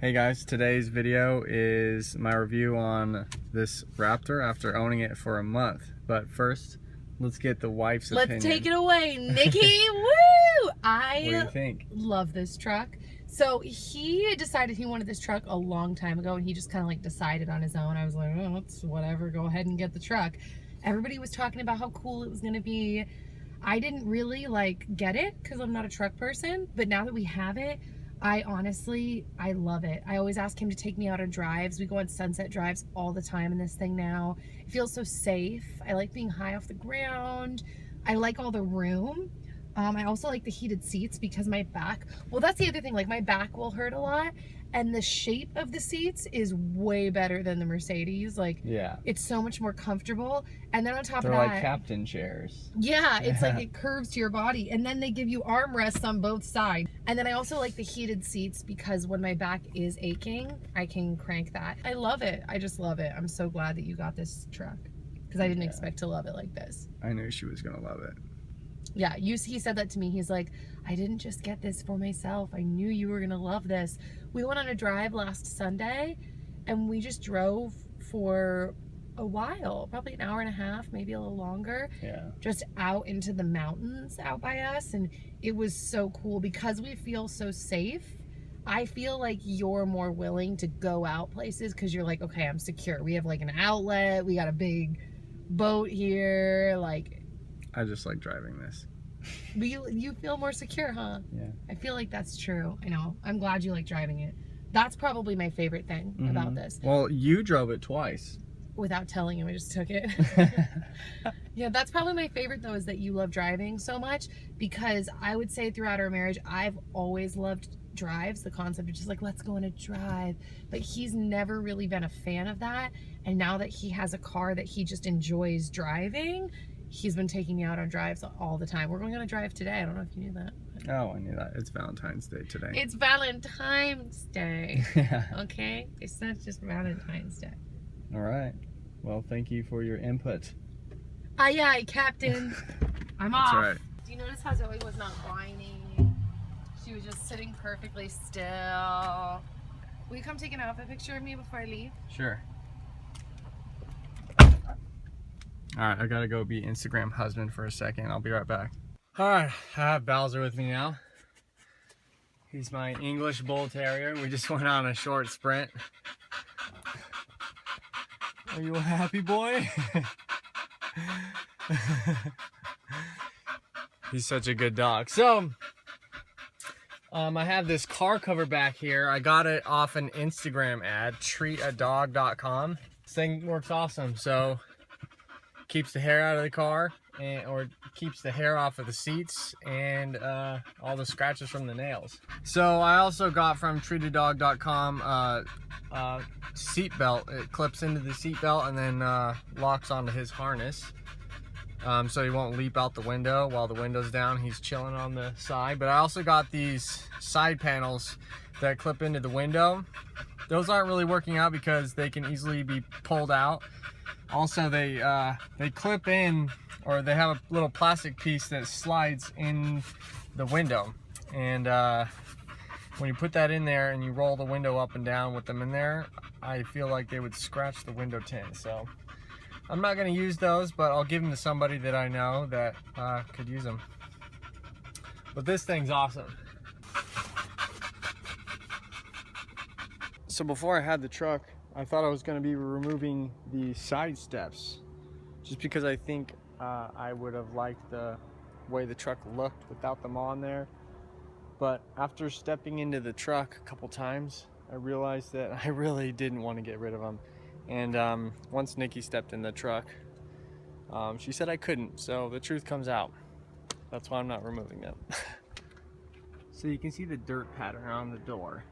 Hey guys, today's video is my review on this Raptor after owning it for a month. But first, let's get the wife's opinion. Let's take it away, Nikki. Woo! What do you think? Love this truck. So he decided he wanted this truck a long time ago, and he just kind of like decided on his own. I was like, oh, it's whatever, go ahead and get the truck. Everybody was talking about how cool it was going to be. I didn't really like get it because I'm not a truck person, but now that we have it, I love it. I always ask him to take me out on drives. We go on sunset drives all the time in this thing now. It feels so safe. I like being high off the ground. I like all the room. I also like the heated seats because my back, well, that's the other thing, like my back will hurt a lot, and the shape of the seats is way better than the Mercedes. Like, yeah, it's so much more comfortable. And then on top of that, they're like captain chairs. Yeah, it's like it curves to your body, and then they give you armrests on both sides. And then I also like the heated seats because when my back is aching, I can crank that. I love it. I just love it. I'm so glad that you got this truck because I didn't expect to love it like this. I knew she was gonna love it. Yeah, he said that to me. He's like, I didn't just get this for myself. I knew you were gonna love this. We went on a drive last Sunday, and we just drove for a while, probably an hour and a half, maybe a little longer. Yeah. Just out into the mountains out by us, and it was so cool because we feel so safe. I feel like you're more willing to go out places because you're like, okay, I'm secure. We have like an outlet. We got a big boat here, like. I just like driving this. But you feel more secure, huh? Yeah. I feel like that's true. I know. I'm glad you like driving it. That's probably my favorite thing about this. Well, you drove it twice. Without telling him, I just took it. Yeah, that's probably my favorite though, is that you love driving so much, because I would say throughout our marriage, I've always loved drives, the concept of just like, let's go on a drive. But he's never really been a fan of that. And now that he has a car that he just enjoys driving, he's been taking me out on drives all the time. We're going on a drive today. I don't know if you knew that. Oh, I knew that. It's Valentine's Day today. It's Valentine's Day. Yeah. Okay? It's not just Valentine's Day. All right. Well, thank you for your input. Aye, aye, Captain. I'm off. That's right. Do you notice how Zoe was not whining? She was just sitting perfectly still. Will you come take an outfit picture of me before I leave? Sure. Alright, I gotta go be Instagram husband for a second. I'll be right back. Alright, I have Bowser with me now. He's my English Bull Terrier. We just went on a short sprint. Are you a happy boy? He's such a good dog. So, I have this car cover back here. I got it off an Instagram ad, treatadog.com. This thing works awesome. So, keeps the hair out of the car, or keeps the hair off of the seats, and all the scratches from the nails. So I also got from treatadog.com seat belt. It clips into the seat belt and then locks onto his harness, so he won't leap out the window while the window's down. He's chilling on the side. But I also got these side panels that clip into the window. Those aren't really working out because they can easily be pulled out. Also, they clip in, or they have a little plastic piece that slides in the window. And when you put that in there and you roll the window up and down with them in there, I feel like they would scratch the window tint. So I'm not going to use those, but I'll give them to somebody that I know that could use them. But this thing's awesome. So before I had the truck, I thought I was going to be removing the side steps, just because I think I would have liked the way the truck looked without them on there. But after stepping into the truck a couple times, I realized that I really didn't want to get rid of them. And once Nikki stepped in the truck, she said I couldn't, so the truth comes out. That's why I'm not removing them. So you can see the dirt pattern on the door.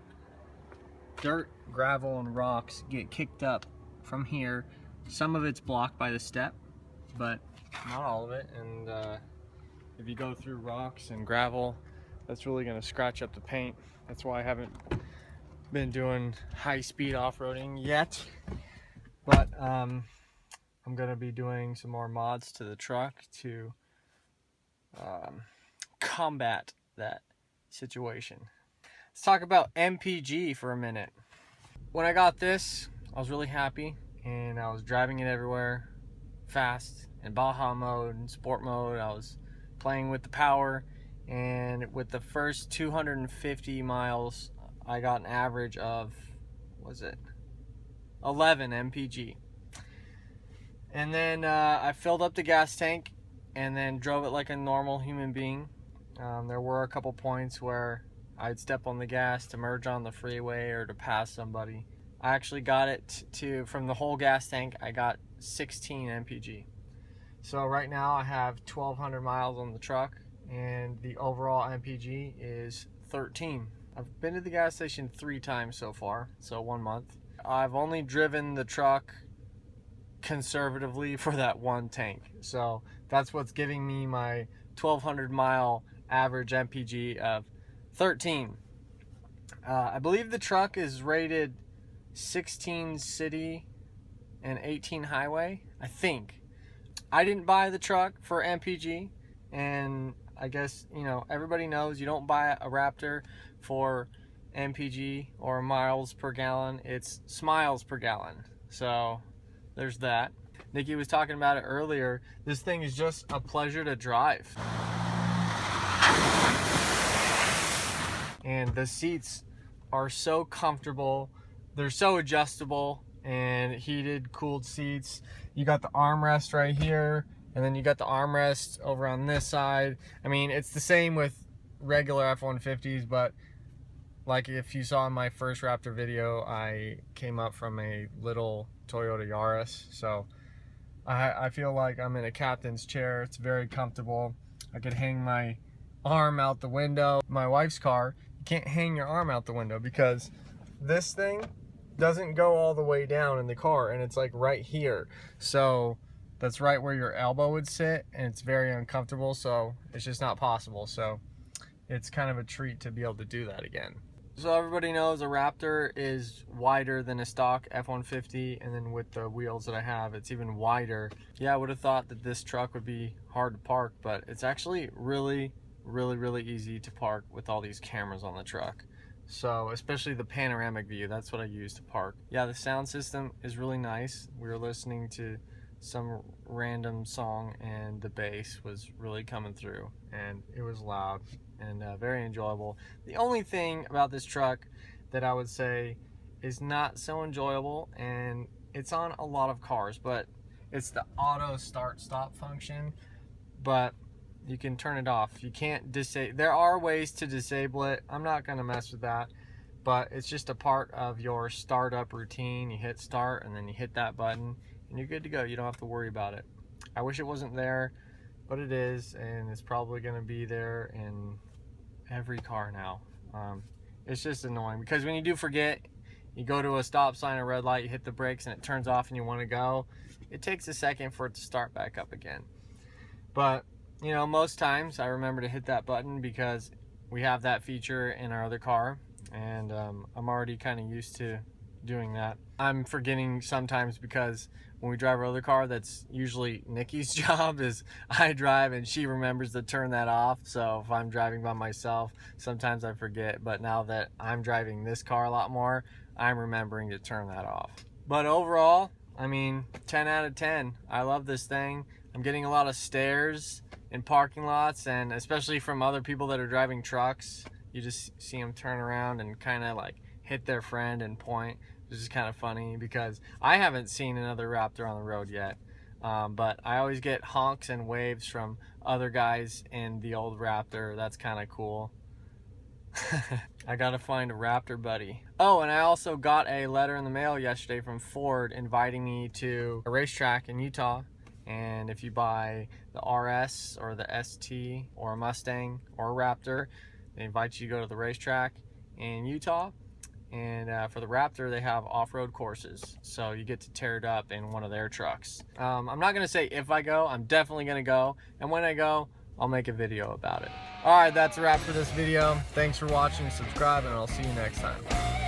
Dirt, gravel, and rocks get kicked up from here. Some of it's blocked by the step, but not all of it. And if you go through rocks and gravel, that's really going to scratch up the paint. That's why I haven't been doing high-speed off-roading yet. But I'm going to be doing some more mods to the truck to combat that situation. Let's talk about MPG for a minute. When I got this, I was really happy, and I was driving it everywhere, fast, in Baja mode, and sport mode. I was playing with the power, and with the first 250 miles, I got an average of, what was it, 11 MPG. And then I filled up the gas tank, and then drove it like a normal human being. There were a couple points where I'd step on the gas to merge on the freeway or to pass somebody. I actually got it to, from the whole gas tank, I got 16 MPG. So right now I have 1,200 miles on the truck, and the overall MPG is 13. I've been to the gas station 3 times so far, so 1 month. I've only driven the truck conservatively for that one tank. So that's what's giving me my 1,200 mile average MPG of 13. I believe the truck is rated 16 city and 18 highway, I think. I didn't buy the truck for MPG, and I guess, you know, everybody knows you don't buy a Raptor for MPG or miles per gallon. It's smiles per gallon. So there's that. Nikki was talking about it earlier. This thing is just a pleasure to drive. And the seats are so comfortable. They're so adjustable, and heated, cooled seats. You got the armrest right here, and then you got the armrest over on this side. I mean, it's the same with regular F-150s, but like if you saw in my first Raptor video, I came up from a little Toyota Yaris. So I feel like I'm in a captain's chair. It's very comfortable. I could hang my arm out the window. My wife's car, you can't hang your arm out the window because this thing doesn't go all the way down in the car, and it's like right here. So that's right where your elbow would sit, and it's very uncomfortable, so it's just not possible. So it's kind of a treat to be able to do that again. So everybody knows a Raptor is wider than a stock F-150, and then with the wheels that I have, it's even wider. Yeah, I would have thought that this truck would be hard to park, but it's actually really easy to park with all these cameras on the truck. So especially the panoramic view, that's what I use to park. Yeah, the sound system is really nice. We were listening to some random song, and the bass was really coming through, and it was loud and very enjoyable. The only thing about this truck that I would say is not so enjoyable, and it's on a lot of cars, but it's the auto start stop function. But you can turn it off. You can't disable. There are ways to disable it. I'm not gonna mess with that, but it's just a part of your startup routine. You hit start, and then you hit that button, and you're good to go. You don't have to worry about it. I wish it wasn't there, but it is, and it's probably gonna be there in every car now. It's just annoying because when you do forget, you go to a stop sign or red light, you hit the brakes, and it turns off, and you want to go. It takes a second for it to start back up again. But you know, most times I remember to hit that button because we have that feature in our other car, and I'm already kind of used to doing that. I'm forgetting sometimes because when we drive our other car, that's usually Nikki's job, is I drive and she remembers to turn that off. So if I'm driving by myself, sometimes I forget, but now that I'm driving this car a lot more, I'm remembering to turn that off. But overall, I mean, 10 out of 10. I love this thing. I'm getting a lot of stares in parking lots, and especially from other people that are driving trucks. You just see them turn around and kind of like hit their friend and point, which is kind of funny because I haven't seen another Raptor on the road yet. But I always get honks and waves from other guys in the old Raptor. That's kind of cool. I gotta find a Raptor buddy. Oh, and I also got a letter in the mail yesterday from Ford inviting me to a racetrack in Utah. And if you buy the RS or the ST or a Mustang or a Raptor, they invite you to go to the racetrack in Utah. And for the Raptor, they have off-road courses, so you get to tear it up in one of their trucks. I'm not gonna say if I go, I'm definitely gonna go, and when I go, I'll make a video about it. All right, that's a wrap for this video. Thanks for watching, subscribe, and I'll see you next time.